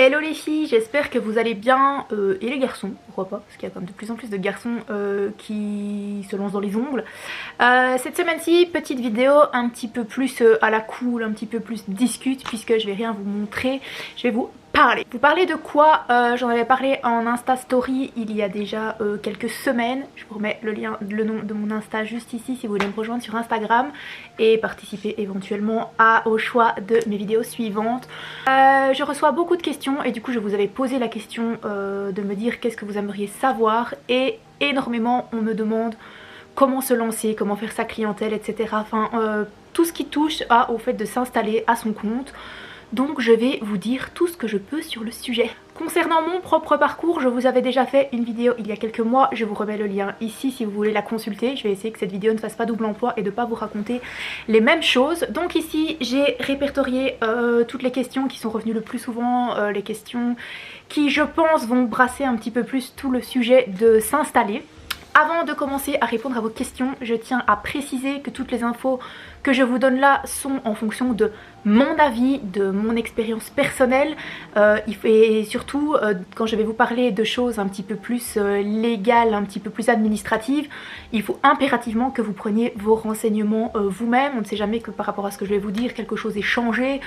Hello les filles, j'espère que vous allez bien, et les garçons, pourquoi pas, parce qu'il y a quand même de plus en plus de garçons qui se lancent dans les ongles. Cette semaine-ci, petite vidéo un petit peu plus à la cool, un petit peu plus discute, puisque je vais rien vous montrer, je vais vous parler. Vous parlez de quoi? J'en avais parlé en Insta Story il y a déjà quelques semaines. Je vous remets le lien, le nom de mon Insta juste ici si vous voulez me rejoindre sur Instagram et participer éventuellement au choix de mes vidéos suivantes. Je reçois beaucoup de questions et du coup je vous avais posé la question de me dire qu'est-ce que vous aimeriez savoir, et énormément on me demande comment se lancer, comment faire sa clientèle, etc. Enfin tout ce qui touche au fait de s'installer à son compte. Donc je vais vous dire tout ce que je peux sur le sujet. Concernant mon propre parcours, je vous avais déjà fait une vidéo il y a quelques mois, je vous remets le lien ici si vous voulez la consulter. Je vais essayer que cette vidéo ne fasse pas double emploi et de ne pas vous raconter les mêmes choses. Donc ici j'ai répertorié toutes les questions qui sont revenues le plus souvent, les questions qui je pense vont brasser un petit peu plus tout le sujet de s'installer. Avant de commencer à répondre à vos questions, je tiens à préciser que toutes les infos que je vous donne là sont en fonction de mon avis, de mon expérience personnelle, et surtout quand je vais vous parler de choses un petit peu plus légales, un petit peu plus administratives, il faut impérativement que vous preniez vos renseignements vous-même. On ne sait jamais que par rapport à ce que je vais vous dire, quelque chose est changé,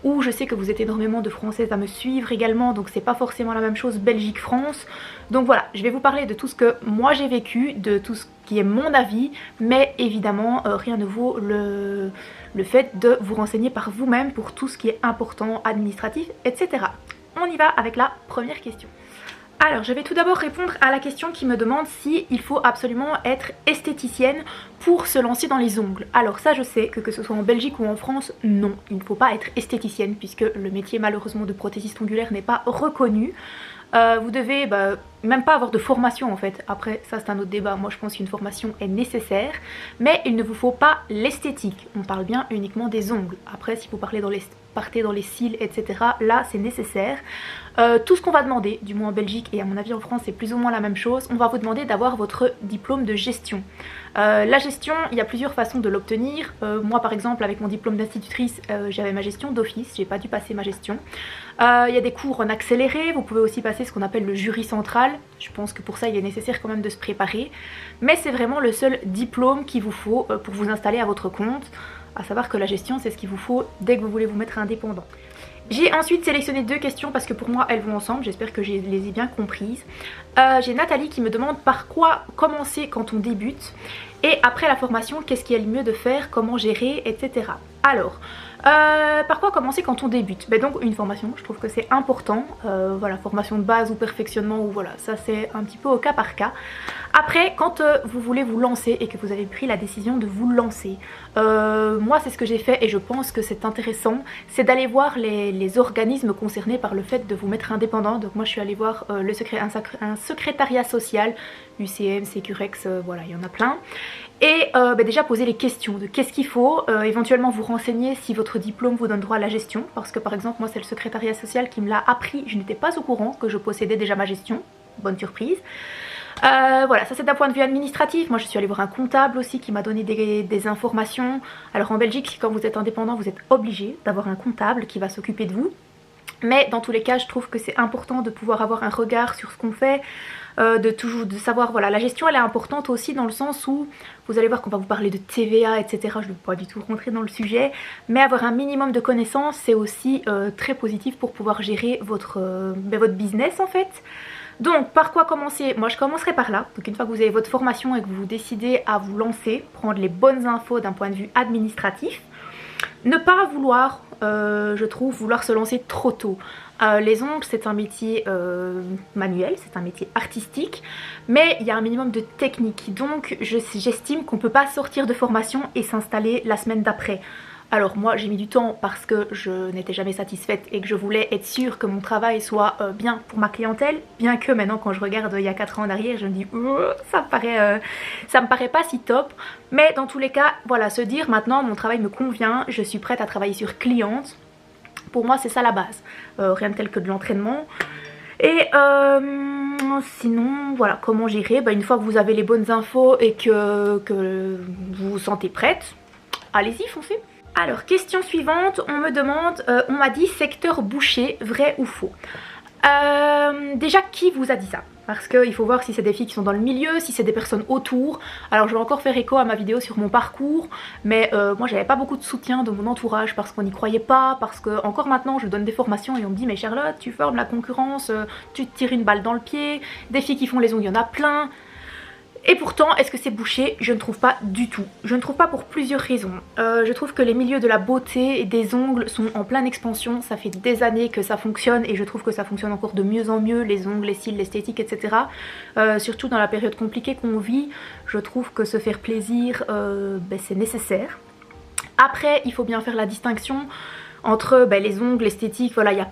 ou je sais que vous êtes énormément de Françaises à me suivre également, donc c'est pas forcément la même chose Belgique-France. Donc voilà, je vais vous parler de tout ce que moi j'ai vécu, de tout ce qui est mon avis, mais évidemment rien ne vaut le fait de vous renseigner par vous-même pour tout ce qui est important, administratif, etc. On y va avec la première question. Alors je vais tout d'abord répondre à la question qui me demande si il faut absolument être esthéticienne pour se lancer dans les ongles. Alors ça je sais que ce soit en Belgique ou en France, non, il ne faut pas être esthéticienne puisque le métier malheureusement de prothésiste ongulaire n'est pas reconnu. Vous devez même pas avoir de formation en fait, après ça c'est un autre débat, moi je pense qu'une formation est nécessaire, mais il ne vous faut pas l'esthétique, on parle bien uniquement des ongles. Après si vous partez dans les cils etc, là c'est nécessaire. Tout ce qu'on va demander, du moins en Belgique et à mon avis en France c'est plus ou moins la même chose, on va vous demander d'avoir votre diplôme de gestion. La gestion, il y a plusieurs façons de l'obtenir. Moi par exemple avec mon diplôme d'institutrice j'avais ma gestion d'office, j'ai pas dû passer ma gestion. Il y a des cours en accéléré, vous pouvez aussi passer ce qu'on appelle le jury central. Je pense que pour ça il est nécessaire quand même de se préparer, mais c'est vraiment le seul diplôme qu'il vous faut pour vous installer à votre compte, à savoir que la gestion c'est ce qu'il vous faut dès que vous voulez vous mettre indépendant. J'ai ensuite sélectionné deux questions parce que pour moi elles vont ensemble, j'espère que je les ai bien comprises. J'ai Nathalie qui me demande par quoi commencer quand on débute, et après la formation qu'est-ce qu'il y a le mieux de faire, comment gérer, etc. Alors, par quoi commencer quand on débute? Donc une formation, je trouve que c'est important, voilà, formation de base ou perfectionnement, ou voilà, ça c'est un petit peu au cas par cas. Après, quand vous voulez vous lancer et que vous avez pris la décision de vous lancer, moi c'est ce que j'ai fait et je pense que c'est intéressant, c'est d'aller voir les organismes concernés par le fait de vous mettre indépendant. Donc moi je suis allée voir un secrétariat social, UCM, Sécurex, voilà, il y en a plein. Et déjà poser les questions de qu'est-ce qu'il faut, éventuellement vous renseigner si votre diplôme vous donne droit à la gestion, parce que par exemple moi c'est le secrétariat social qui me l'a appris, je n'étais pas au courant que je possédais déjà ma gestion, bonne surprise. Voilà, ça c'est d'un point de vue administratif. Moi je suis allée voir un comptable aussi qui m'a donné des informations. Alors en Belgique quand vous êtes indépendant vous êtes obligé d'avoir un comptable qui va s'occuper de vous, mais dans tous les cas je trouve que c'est important de pouvoir avoir un regard sur ce qu'on fait, de savoir, voilà, la gestion elle est importante aussi dans le sens où vous allez voir qu'on va vous parler de TVA etc, je ne vais pas du tout rentrer dans le sujet, mais avoir un minimum de connaissances c'est aussi très positif pour pouvoir gérer votre business en fait. Donc par quoi commencer? Moi je commencerai par là. Donc une fois que vous avez votre formation et que vous décidez à vous lancer, prendre les bonnes infos d'un point de vue administratif, ne pas vouloir, je trouve, vouloir se lancer trop tôt. Les ongles c'est un métier manuel, c'est un métier artistique, mais il y a un minimum de technique, donc j'estime qu'on ne peut pas sortir de formation et s'installer la semaine d'après. Alors moi j'ai mis du temps parce que je n'étais jamais satisfaite et que je voulais être sûre que mon travail soit bien pour ma clientèle, bien que maintenant quand je regarde il y a 4 ans en arrière je me dis ça me paraît pas si top, mais dans tous les cas voilà, se dire maintenant mon travail me convient, je suis prête à travailler sur cliente, pour moi c'est ça la base, rien de tel que de l'entraînement. Et sinon voilà, comment gérer, une fois que vous avez les bonnes infos et que vous vous sentez prête, allez-y, foncez. Alors, question suivante, on me demande, on m'a dit secteur bouché, vrai ou faux? Déjà, qui vous a dit ça? Parce qu'il faut voir si c'est des filles qui sont dans le milieu, si c'est des personnes autour. Alors je vais encore faire écho à ma vidéo sur mon parcours, mais moi j'avais pas beaucoup de soutien de mon entourage parce qu'on n'y croyait pas, parce que encore maintenant je donne des formations et on me dit mais Charlotte tu formes la concurrence, tu te tires une balle dans le pied, des filles qui font les ongles il y en a plein. Et pourtant, est-ce que c'est bouché? Je ne trouve pas du tout. Je ne trouve pas pour plusieurs raisons. Je trouve que les milieux de la beauté et des ongles sont en pleine expansion. Ça fait des années que ça fonctionne et je trouve que ça fonctionne encore de mieux en mieux. Les ongles, les cils, l'esthétique, etc. Surtout dans la période compliquée qu'on vit, je trouve que se faire plaisir, c'est nécessaire. Après, il faut bien faire la distinction entre les ongles, l'esthétique, voilà, il y a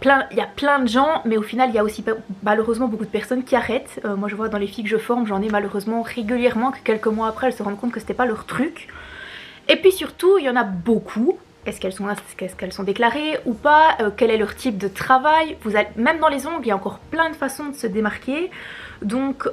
plein de gens, mais au final il y a aussi malheureusement beaucoup de personnes qui arrêtent. Moi je vois dans les filles que je forme, j'en ai malheureusement régulièrement que quelques mois après elles se rendent compte que c'était pas leur truc. Et puis surtout il y en a beaucoup. Est-ce qu'elles sont déclarées ou pas, quel est leur type de travail, même dans les ongles il y a encore plein de façons de se démarquer. Donc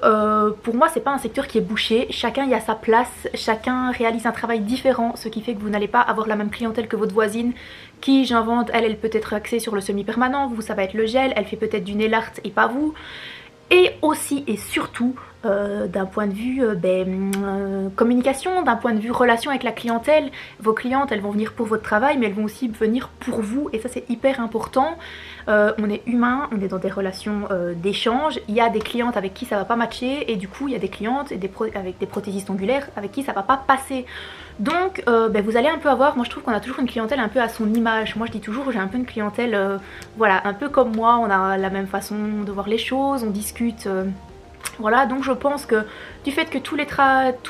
pour moi c'est pas un secteur qui est bouché, chacun y a sa place, chacun réalise un travail différent, ce qui fait que vous n'allez pas avoir la même clientèle que votre voisine qui, j'invente, elle peut être axée sur le semi-permanent, vous ça va être le gel, elle fait peut-être du nail art et pas vous. Et aussi et surtout d'un point de vue communication, d'un point de vue relation avec la clientèle, vos clientes elles vont venir pour votre travail mais elles vont aussi venir pour vous et ça c'est hyper important. On est humain, on est dans des relations d'échange, il y a des clientes avec qui ça va pas matcher et du coup il y a des clientes avec des prothésistes ongulaires avec qui ça va pas passer. Donc vous allez un peu avoir, moi je trouve qu'on a toujours une clientèle un peu à son image. Moi je dis toujours j'ai un peu une clientèle voilà, un peu comme moi, on a la même façon de voir les choses, on discute. Voilà, donc je pense que du fait que tout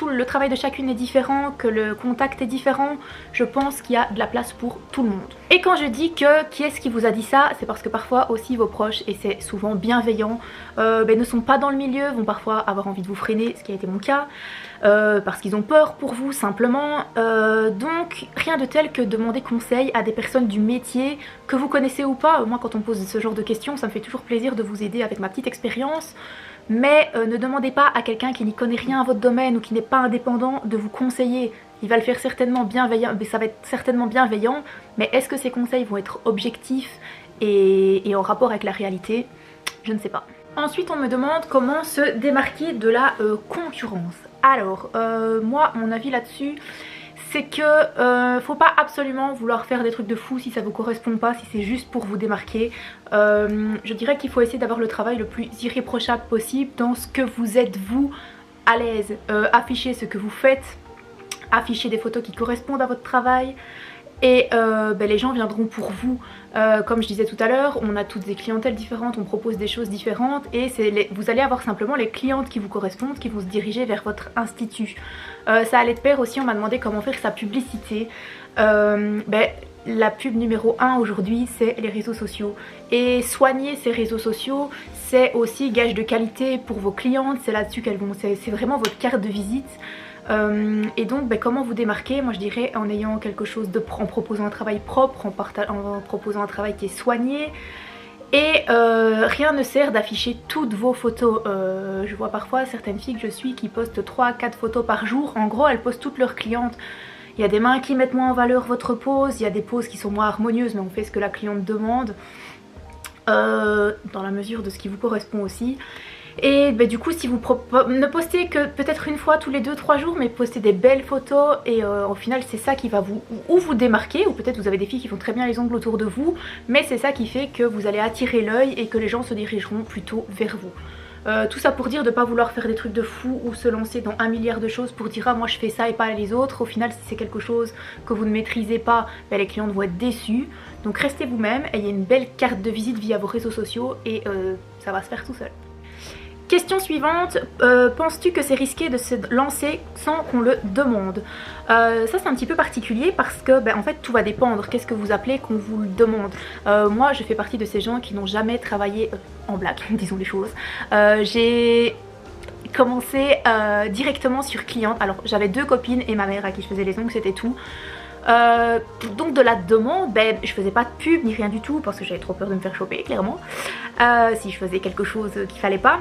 le travail de chacune est différent, que le contact est différent, je pense qu'il y a de la place pour tout le monde. Et quand je dis que qui est-ce qui vous a dit ça, c'est parce que parfois aussi vos proches, et c'est souvent bienveillant, ne sont pas dans le milieu, vont parfois avoir envie de vous freiner, ce qui a été mon cas, parce qu'ils ont peur pour vous simplement. Donc rien de tel que demander conseil à des personnes du métier, que vous connaissez ou pas. Moi quand on me pose ce genre de questions, ça me fait toujours plaisir de vous aider avec ma petite expérience. Mais ne demandez pas à quelqu'un qui n'y connaît rien à votre domaine ou qui n'est pas indépendant de vous conseiller. Il va le faire certainement bienveillant, mais ça va être certainement bienveillant, mais est-ce que ces conseils vont être objectifs et en rapport avec la réalité? Je ne sais pas. Ensuite on me demande comment se démarquer de la concurrence. Alors moi mon avis là-dessus c'est que faut pas absolument vouloir faire des trucs de fou si ça vous correspond pas, si c'est juste pour vous démarquer. Je dirais qu'il faut essayer d'avoir le travail le plus irréprochable possible dans ce que vous êtes vous à l'aise. Affichez ce que vous faites, affichez des photos qui correspondent à votre travail et les gens viendront pour vous. Comme je disais tout à l'heure, on a toutes des clientèles différentes, on propose des choses différentes et vous allez avoir simplement les clientes qui vous correspondent qui vont se diriger vers votre institut. Ça allait de pair aussi, on m'a demandé comment faire sa publicité. La pub numéro 1 aujourd'hui c'est les réseaux sociaux et soigner ces réseaux sociaux c'est aussi gage de qualité pour vos clientes, c'est là-dessus qu'elles vont, c'est vraiment votre carte de visite. Et donc comment vous démarquer? Moi je dirais en ayant quelque chose en proposant un travail propre, en proposant un travail qui est soigné. Et rien ne sert d'afficher toutes vos photos. Je vois parfois certaines filles que je suis qui postent 3 à 4 photos par jour. En gros elles postent toutes leurs clientes. Il y a des mains qui mettent moins en valeur votre pose, il y a des poses qui sont moins harmonieuses mais on fait ce que la cliente demande dans la mesure de ce qui vous correspond aussi. Et du coup si vous ne postez que peut-être une fois tous les 2-3 jours mais postez des belles photos et au final c'est ça qui va vous démarquer, ou peut-être vous avez des filles qui font très bien les ongles autour de vous mais c'est ça qui fait que vous allez attirer l'œil et que les gens se dirigeront plutôt vers vous. Tout ça pour dire de ne pas vouloir faire des trucs de fou ou se lancer dans 1 milliard de choses pour dire ah moi je fais ça et pas les autres. Au final si c'est quelque chose que vous ne maîtrisez pas, les clientes vont être déçues. Donc restez vous-même, ayez une belle carte de visite via vos réseaux sociaux et ça va se faire tout seul. Question suivante, penses-tu que c'est risqué de se lancer sans qu'on le demande? Ça c'est un petit peu particulier parce que en fait tout va dépendre, qu'est-ce que vous appelez qu'on vous le demande. Moi je fais partie de ces gens qui n'ont jamais travaillé en blague, disons les choses. J'ai commencé directement sur cliente, alors j'avais 2 copines et ma mère à qui je faisais les ongles, c'était tout. Donc de la demande, je faisais pas de pub ni rien du tout parce que j'avais trop peur de me faire choper clairement si je faisais quelque chose qu'il fallait pas.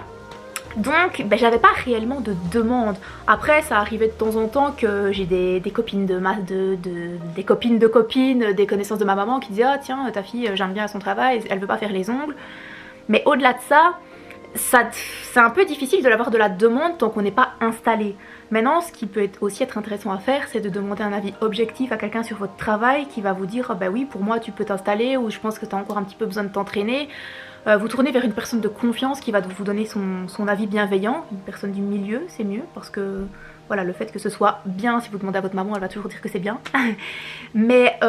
Donc ben, j'avais pas réellement de demande. Après ça arrivait de temps en temps que j'ai des copines des copines de copines, des connaissances de ma maman qui disaient ah tiens ta fille j'aime bien son travail, elle veut pas faire les ongles. Mais au-delà de ça, c'est un peu difficile de l'avoir de la demande tant qu'on n'est pas installé. Maintenant, ce qui peut aussi être intéressant à faire, c'est de demander un avis objectif à quelqu'un sur votre travail qui va vous dire oh, bah oui, pour moi tu peux t'installer ou je pense que tu as encore un petit peu besoin de t'entraîner. Vous tournez vers une personne de confiance qui va vous donner son avis bienveillant, une personne du milieu, c'est mieux parce que voilà, le fait que ce soit bien, si vous demandez à votre maman, elle va toujours dire que c'est bien. Mais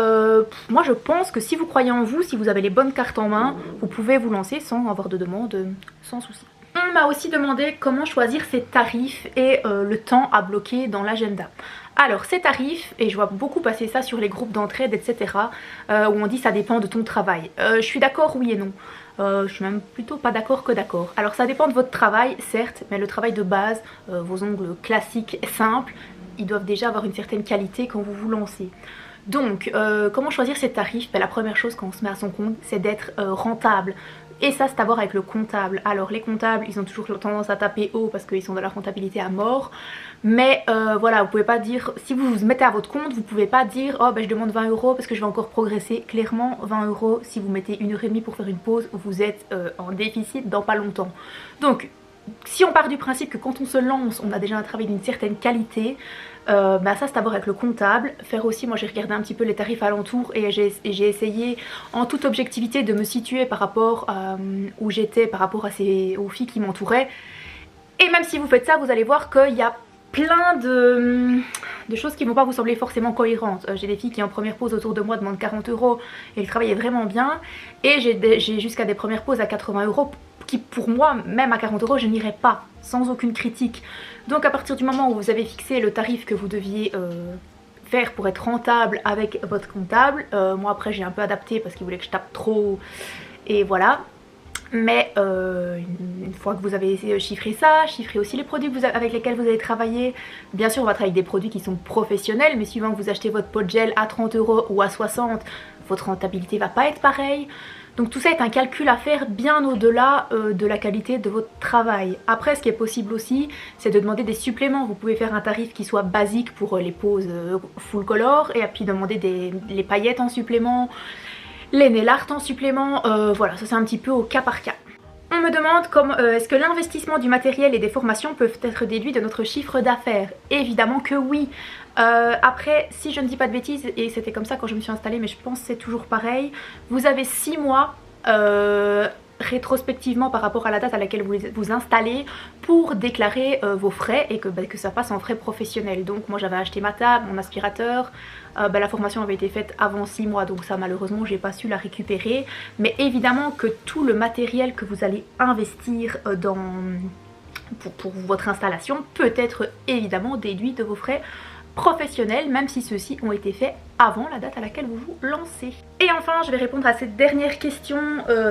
moi je pense que si vous croyez en vous, si vous avez les bonnes cartes en main, vous pouvez vous lancer sans avoir de demande, sans souci. On m'a aussi demandé comment choisir ses tarifs et le temps à bloquer dans l'agenda. Alors ces tarifs, et je vois beaucoup passer ça sur les groupes d'entraide etc, où on dit ça dépend de ton travail. Je suis d'accord oui et non. Je suis même plutôt pas d'accord que d'accord. Alors ça dépend de votre travail certes, mais le travail de base, vos ongles classiques simples, ils doivent déjà avoir une certaine qualité quand vous vous lancez. Donc comment choisir ses tarifs? Ben, la première chose quand on se met à son compte c'est d'être rentable. Et ça c'est à voir avec le comptable. Alors les comptables ils ont toujours tendance à taper haut parce qu'ils sont dans la comptabilité à mort. Mais voilà, vous pouvez pas dire, si vous vous mettez à votre compte, vous pouvez pas dire oh ben je demande 20 € parce que je vais encore progresser. Clairement 20 € si vous mettez 1h30 pour faire une pause, vous êtes en déficit dans pas longtemps. Donc si on part du principe que quand on se lance, on a déjà un travail d'une certaine qualité, bah ça c'est à voir avec le comptable. Faire aussi, moi j'ai regardé un petit peu les tarifs alentours et j'ai essayé en toute objectivité de me situer par rapport où j'étais, par rapport à aux filles qui m'entouraient. Et même si vous faites ça, vous allez voir qu'il y a plein de choses qui vont pas vous sembler forcément cohérentes. J'ai des filles qui en première pause autour de moi demandent 40 € et le travail est vraiment bien. Et j'ai jusqu'à des premières pauses à 80 € qui pour moi, même à 40 € je n'irai pas, sans aucune critique. Donc à partir du moment où vous avez fixé le tarif que vous deviez faire pour être rentable avec votre comptable, moi après j'ai un peu adapté parce qu'il voulait que je tape trop et voilà. Mais une fois que vous avez chiffré ça, chiffrez aussi les produits avec lesquels vous allez travailler. Bien sûr on va travailler avec des produits qui sont professionnels, mais suivant que vous achetez votre pot de gel à 30 € ou à 60, votre rentabilité va pas être pareille. Donc tout ça est un calcul à faire bien au-delà de la qualité de votre travail. Après ce qui est possible aussi, c'est de demander des suppléments. Vous pouvez faire un tarif qui soit basique pour les poses full color et puis demander les paillettes en supplément, les nail art en supplément, voilà, ça c'est un petit peu au cas par cas. On me demande est-ce que l'investissement du matériel et des formations peuvent être déduits de notre chiffre d'affaires? Évidemment que oui. Après, si je ne dis pas de bêtises, et c'était comme ça quand je me suis installée, mais je pense que c'est toujours pareil, vous avez 6 mois rétrospectivement par rapport à la date à laquelle vous vous installez pour déclarer vos frais et que ça passe en frais professionnels. Donc moi j'avais acheté ma table, mon aspirateur, la formation avait été faite avant 6 mois donc ça malheureusement j'ai pas su la récupérer. Mais évidemment que tout le matériel que vous allez investir pour votre installation peut être évidemment déduit de vos frais professionnels, même si ceux-ci ont été faits avant la date à laquelle vous vous lancez. Et enfin je vais répondre à cette dernière question,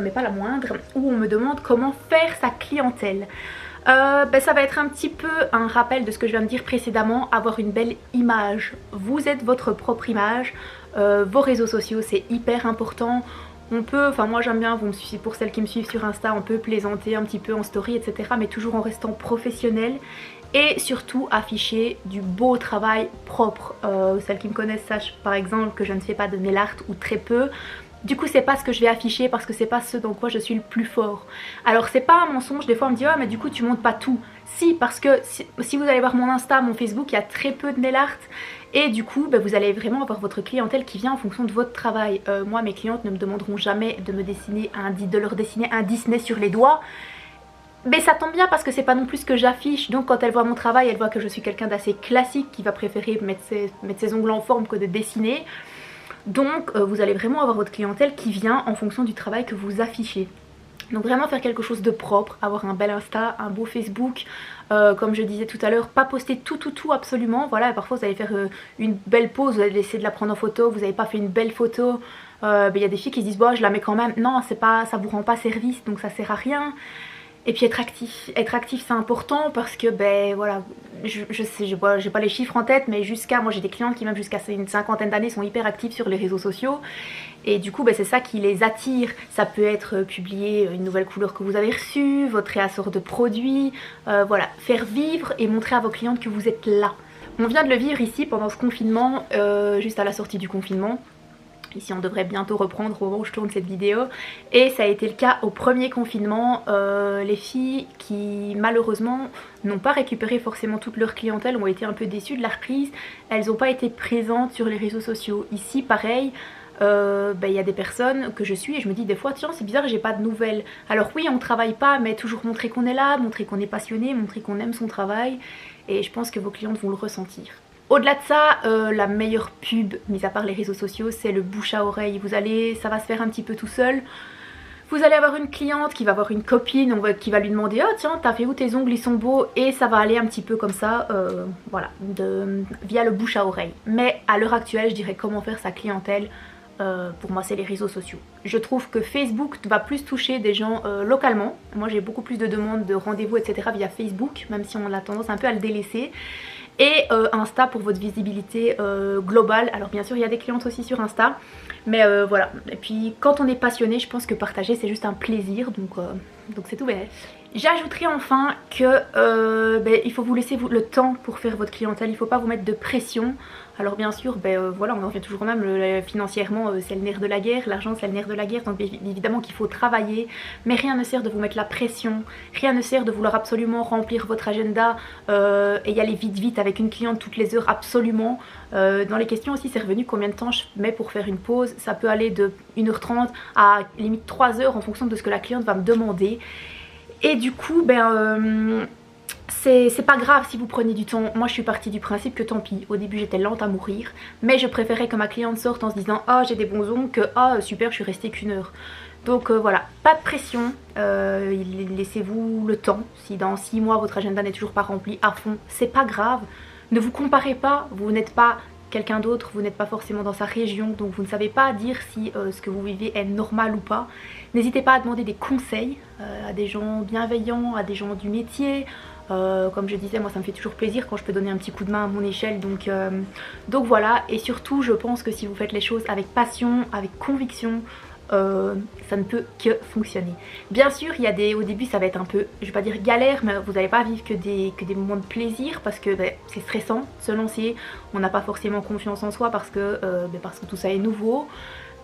mais pas la moindre, où on me demande comment faire sa clientèle. Ça va être un petit peu un rappel de ce que je viens de dire précédemment, avoir une belle image. Vous êtes votre propre image, vos réseaux sociaux c'est hyper important. On peut, enfin moi j'aime bien, pour celles qui me suivent sur Insta, on peut plaisanter un petit peu en story etc, mais toujours en restant professionnel. Et surtout afficher du beau travail propre. Celles qui me connaissent sachent par exemple que je ne fais pas de nail art ou très peu. Du coup c'est pas ce que je vais afficher parce que c'est pas ce dans quoi je suis le plus fort. Alors c'est pas un mensonge, des fois on me dit oh mais du coup tu montes pas tout. Si, parce que si vous allez voir mon Insta, mon Facebook, il y a très peu de nail art. Et du coup vous allez vraiment avoir votre clientèle qui vient en fonction de votre travail. Moi mes clientes ne me demanderont jamais de leur dessiner un Disney sur les doigts. Mais ça tombe bien parce que c'est pas non plus ce que j'affiche. Donc quand elle voit mon travail, elle voit que je suis quelqu'un d'assez classique qui va préférer mettre ses ongles en forme que de dessiner. Donc vous allez vraiment avoir votre clientèle qui vient en fonction du travail que vous affichez. Donc vraiment faire quelque chose de propre, avoir un bel Insta, un beau Facebook, comme je disais tout à l'heure, pas poster tout absolument. Voilà, parfois vous allez faire une belle pose, vous allez essayer de la prendre en photo, vous n'avez pas fait une belle photo. Il y a des filles qui se disent bon je la mets quand même, non c'est pas, ça vous rend pas service donc ça sert à rien. Et puis être actif c'est important parce que ben voilà, je sais, j'ai pas les chiffres en tête, mais moi j'ai des clientes qui même jusqu'à une cinquantaine d'années sont hyper actives sur les réseaux sociaux. Et du coup ben, c'est ça qui les attire. Ça peut être publier une nouvelle couleur que vous avez reçue, votre réassort de produits, voilà, faire vivre et montrer à vos clientes que vous êtes là. On vient de le vivre ici pendant ce confinement, juste à la sortie du confinement. Ici on devrait bientôt reprendre au moment où je tourne cette vidéo. Et ça a été le cas au premier confinement. Les filles qui malheureusement n'ont pas récupéré forcément toute leur clientèle ont été un peu déçues de la reprise. Elles n'ont pas été présentes sur les réseaux sociaux. Ici pareil, y a des personnes que je suis et je me dis des fois tiens c'est bizarre, j'ai pas de nouvelles. Alors oui on travaille pas, mais toujours montrer qu'on est là, montrer qu'on est passionné, montrer qu'on aime son travail. Et je pense que vos clientes vont le ressentir. Au-delà de ça, la meilleure pub, mis à part les réseaux sociaux, c'est le bouche à oreille. Ça va se faire un petit peu tout seul. Vous allez avoir une cliente qui va avoir une copine qui va lui demander oh tiens t'as fait où tes ongles, ils sont beaux, et ça va aller un petit peu comme ça, voilà, via le bouche à oreille. Mais à l'heure actuelle je dirais comment faire sa clientèle. Pour moi c'est les réseaux sociaux. Je trouve que Facebook va plus toucher des gens localement. Moi j'ai beaucoup plus de demandes de rendez-vous etc via Facebook, même si on a tendance un peu à le délaisser. Et Insta pour votre visibilité globale. Alors bien sûr il y a des clientes aussi sur Insta, mais voilà. Et puis quand on est passionné, je pense que partager c'est juste un plaisir, donc c'est tout. J'ajouterai enfin que il faut vous laisser le temps pour faire votre clientèle, il ne faut pas vous mettre de pression. Alors bien sûr, voilà, on en revient toujours au même, financièrement c'est le nerf de la guerre, l'argent c'est le nerf de la guerre, donc évidemment qu'il faut travailler, mais rien ne sert de vous mettre la pression, rien ne sert de vouloir absolument remplir votre agenda et y aller vite avec une cliente toutes les heures absolument. Dans les questions aussi c'est revenu combien de temps je mets pour faire une pause, ça peut aller de 1h30 à limite 3 heures en fonction de ce que la cliente va me demander. Et du coup c'est pas grave si vous prenez du temps. Moi je suis partie du principe que tant pis, au début j'étais lente à mourir, mais je préférais que ma cliente sorte en se disant ah j'ai des bons ongles que ah super je suis restée qu'1 heure. Donc voilà, pas de pression, laissez-vous le temps. Si dans 6 mois votre agenda n'est toujours pas rempli à fond, c'est pas grave. Ne vous comparez pas, vous n'êtes pas quelqu'un d'autre, vous n'êtes pas forcément dans sa région, donc vous ne savez pas dire si ce que vous vivez est normal ou pas. N'hésitez pas à demander des conseils à des gens bienveillants, à des gens du métier. Comme je disais, moi ça me fait toujours plaisir quand je peux donner un petit coup de main à mon échelle, donc voilà. Et surtout je pense que si vous faites les choses avec passion, avec conviction, ça ne peut que fonctionner. Bien sûr il y a au début ça va être un peu, je vais pas dire galère, mais vous n'allez pas vivre que des moments de plaisir parce que c'est stressant de se lancer, on n'a pas forcément confiance en soi parce que tout ça est nouveau.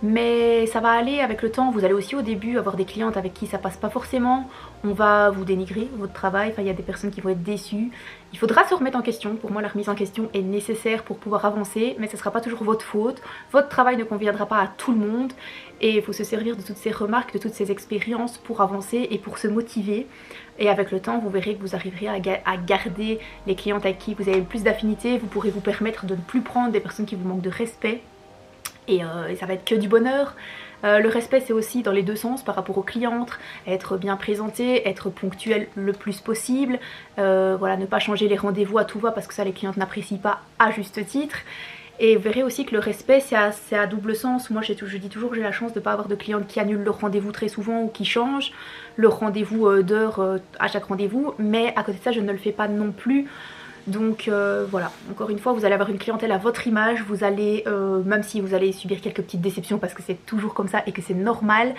Mais ça va aller avec le temps. Vous allez aussi au début avoir des clientes avec qui ça passe pas forcément. On va vous dénigrer votre travail, enfin il y a des personnes qui vont être déçues. Il faudra se remettre en question. Pour moi la remise en question est nécessaire pour pouvoir avancer, mais ce sera pas toujours votre faute. Votre travail ne conviendra pas à tout le monde et il faut se servir de toutes ces remarques, de toutes ces expériences pour avancer et pour se motiver. Et avec le temps vous verrez que vous arriverez à garder les clientes avec qui vous avez le plus d'affinité. Vous pourrez vous permettre de ne plus prendre des personnes qui vous manquent de respect. Et ça va être que du bonheur. Le respect c'est aussi dans les deux sens par rapport aux clientes, être bien présenté, être ponctuel le plus possible, voilà, ne pas changer les rendez-vous à tout va parce que ça les clientes n'apprécient pas à juste titre. Et vous verrez aussi que le respect c'est à double sens. Moi je dis toujours que j'ai la chance de ne pas avoir de clientes qui annulent leur rendez-vous très souvent ou qui changent leur rendez-vous d'heure à chaque rendez-vous, mais à côté de ça je ne le fais pas non plus. Donc voilà, encore une fois vous allez avoir une clientèle à votre image, vous allez, même si vous allez subir quelques petites déceptions parce que c'est toujours comme ça et que c'est normal,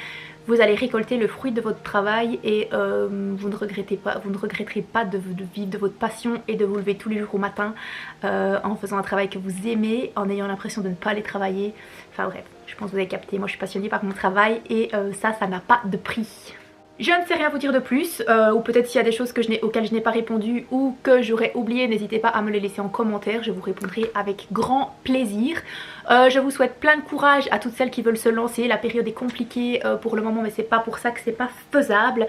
vous allez récolter le fruit de votre travail et vous ne regretterez pas de vivre de votre passion et de vous lever tous les jours au matin en faisant un travail que vous aimez, en ayant l'impression de ne pas aller travailler. Enfin bref, je pense que vous avez capté, moi je suis passionnée par mon travail et ça n'a pas de prix. Je ne sais rien vous dire de plus, ou peut-être s'il y a des choses auxquelles je n'ai pas répondu ou que j'aurais oublié, n'hésitez pas à me les laisser en commentaire, je vous répondrai avec grand plaisir. Je vous souhaite plein de courage à toutes celles qui veulent se lancer, la période est compliquée pour le moment mais c'est pas pour ça que c'est pas faisable.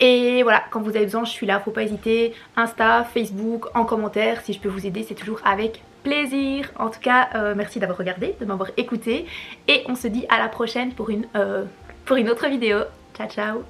Et voilà, quand vous avez besoin je suis là, faut pas hésiter, Insta, Facebook, en commentaire, si je peux vous aider c'est toujours avec plaisir. En tout cas merci d'avoir regardé, de m'avoir écouté et on se dit à la prochaine pour une autre vidéo. Ciao ciao.